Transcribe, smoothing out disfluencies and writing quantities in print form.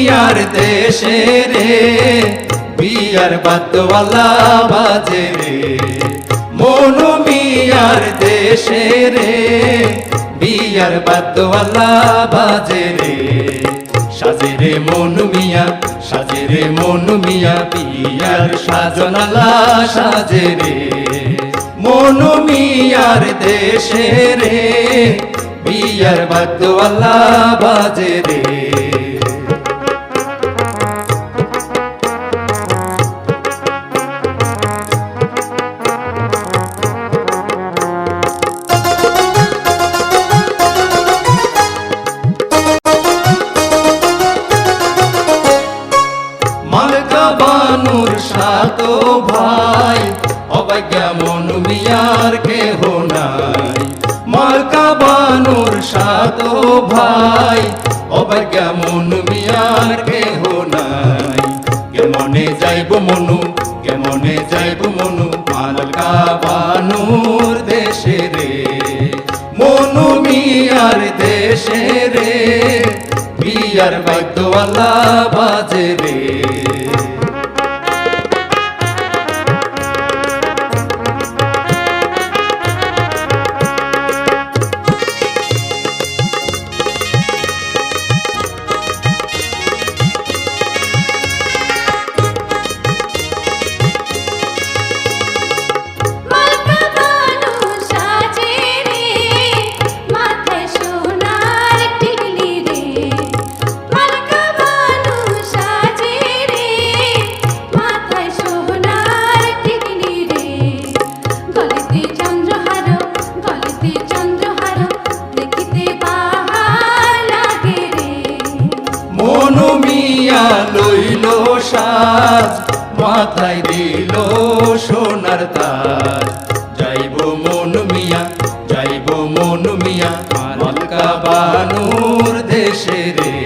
মিয়ার দেশে রে বিয়ার বাদ্যওয়ালা বাজে রে মনু মিয়ার দেশে রে বিয়ার বাদ্যওয়ালা বাজে রে সাজে রে মনু মিয়া সাজে রে মনু মিয়া বিয়ার সাজনালা সাজে রে মনু মিয়ার দেশে রে বিয়ার বাদ্যওয়ালা বাজে রে মালকা বানুর সাতো ভাই অবজ্ঞা মনু মিয়ার কেহ নাই মালকা বানুর সাতো ভাই অবজ্ঞা মনু মিয়ার কেহ নাই কেমনে যাইব মনু কেমনে যাইব মনু মালকা বানুর দেশে রে মনু মিয়ার দেশে রে বিয়ার বাদ্যওয়ালা বাজে রে মনু মিয়া লইল সাজ মাথায় দিল সোনার তাজ যাইব মনু মিয়া মালকা বানুর দেশে রে